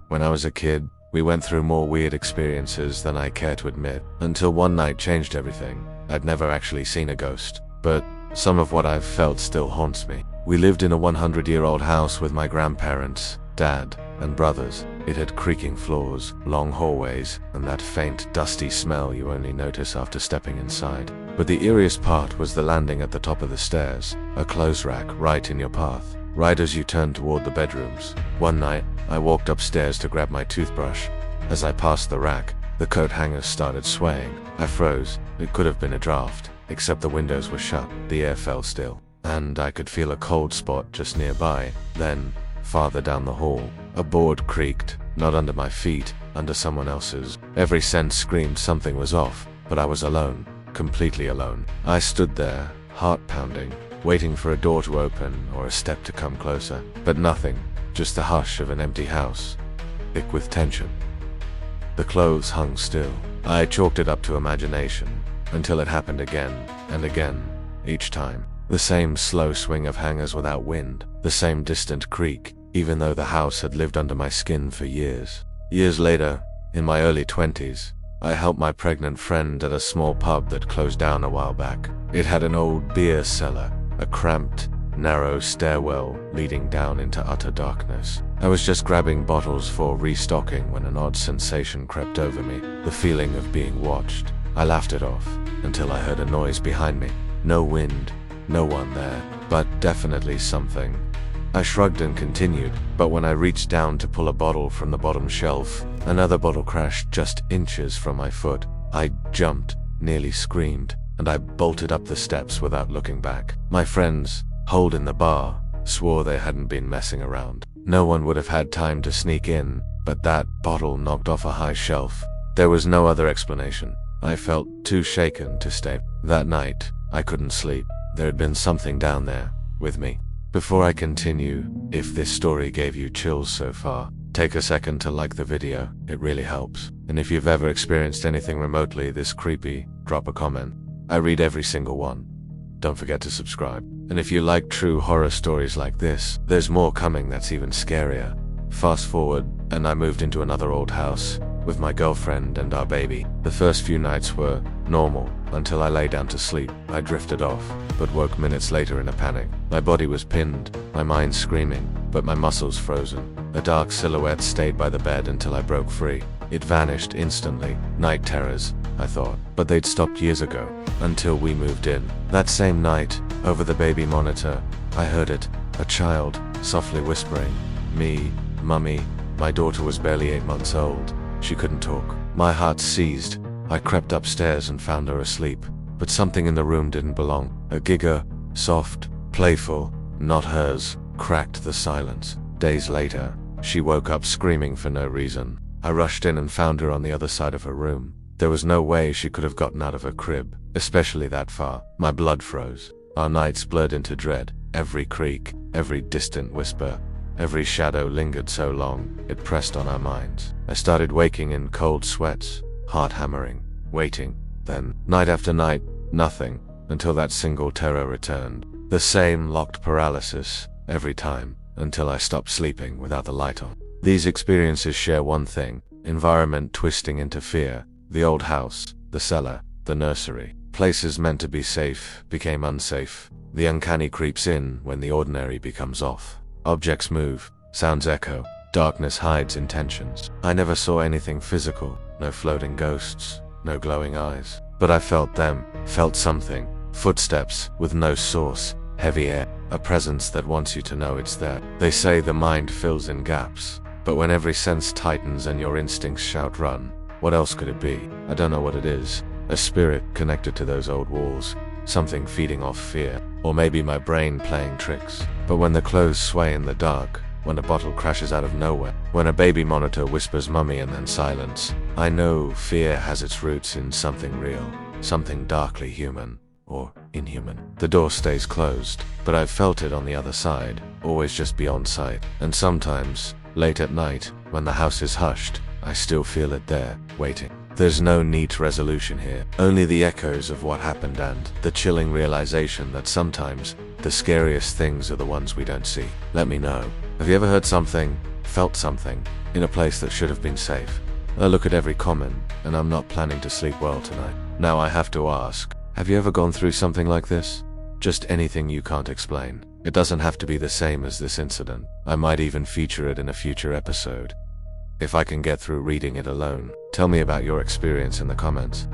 When I was a kid, we went through more weird experiences than I care to admit, until one night changed everything. I'd never actually seen a ghost, but some of what I've felt still haunts me. We lived in a 100-year-old house with my grandparents, dad, and brothers. It had creaking floors, long hallways, and that faint, dusty smell you only notice after stepping inside. But the eeriest part was the landing at the top of the stairs, a clothes rack right in your path, right as you turned toward the bedrooms. One night, I walked upstairs to grab my toothbrush. As I passed the rack, the coat hangers started swaying. I froze. It could have been a draft, except the windows were shut, the air felt still, and I could feel a cold spot just nearby. Then, farther down the hall, a board creaked, not under my feet, under someone else's. Every sense screamed something was off, but I was alone, completely alone. I stood there, heart pounding, waiting for a door to open or a step to come closer. But nothing, just the hush of an empty house, thick with tension. The clothes hung still. I chalked it up to imagination, until it happened again and again, each time. The same slow swing of hangers without wind, the same distant creak, even though the house had lived under my skin for years. Years later, in my early 20s, I helped my pregnant friend at a small pub that closed down a while back. It had an old beer cellar, a cramped, narrow stairwell leading down into utter darkness. I was just grabbing bottles for restocking when an odd sensation crept over me, the feeling of being watched. I laughed it off, until I heard a noise behind me. No wind, no one there, but definitely something. I shrugged and continued, but when I reached down to pull a bottle from the bottom shelf, another bottle crashed just inches from my foot. I jumped, nearly screamed, and I bolted up the steps without looking back. My friends, holed in the bar, swore they hadn't been messing around. No one would have had time to sneak in, but that bottle knocked off a high shelf. There was no other explanation. I felt too shaken to stay. That night, I couldn't sleep. There had been something down there, with me. Before I continue, if this story gave you chills so far, take a second to like the video, it really helps. And if you've ever experienced anything remotely this creepy, drop a comment. I read every single one. Don't forget to subscribe. And if you like true horror stories like this, there's more coming that's even scarier. Fast forward, and I moved into another old house, with my girlfriend and our baby. The first few nights were normal, until I lay down to sleep. I drifted off, but woke minutes later in a panic. My body was pinned, my mind screaming, but my muscles frozen. A dark silhouette stayed by the bed until I broke free. It vanished instantly. Night terrors, I thought, but they'd stopped years ago, until we moved in. That same night, over the baby monitor, I heard it, a child, softly whispering, "Me, Mummy." My daughter was barely 8 months old. She couldn't talk. My heart seized. I crept upstairs and found her asleep, but something in the room didn't belong. A giggle, soft, playful, not hers, cracked the silence. Days later, she woke up screaming for no reason. I rushed in and found her on the other side of her room. There was no way she could have gotten out of her crib, especially that far. My blood froze. Our nights blurred into dread. Every creak, every distant whisper, every shadow lingered so long, it pressed on our minds. I started waking in cold sweats, heart hammering, waiting. Then, night after night, nothing, until that single terror returned. The same locked paralysis, every time, until I stopped sleeping without the light on. These experiences share one thing: environment twisting into fear. The old house, the cellar, the nursery. Places meant to be safe became unsafe. The uncanny creeps in when the ordinary becomes off. Objects move, sounds echo, darkness hides intentions. I never saw anything physical, no floating ghosts, no glowing eyes. But I felt them, felt something. Footsteps, with no source, heavy air, a presence that wants you to know it's there. They say the mind fills in gaps, but when every sense tightens and your instincts shout run, what else could it be? I don't know what it is. A spirit connected to those old walls, something feeding off fear, or maybe my brain playing tricks. But when the clothes sway in the dark, when a bottle crashes out of nowhere, when a baby monitor whispers "Mummy" and then silence, I know fear has its roots in something real, something darkly human, or inhuman. The door stays closed, but I've felt it on the other side, always just beyond sight. And sometimes, late at night, when the house is hushed, I still feel it there, waiting. There's no neat resolution here, only the echoes of what happened and the chilling realization that sometimes the scariest things are the ones we don't see. Let me know. Have you ever heard something Felt something, in a place that should have been safe. I look at every comment, and I'm not planning to sleep well tonight. Now I have to ask, have you ever gone through something like this? Just anything you can't explain. It doesn't have to be the same as this incident. I might even feature it in a future episode. If I can get through reading it alone, tell me about your experience in the comments.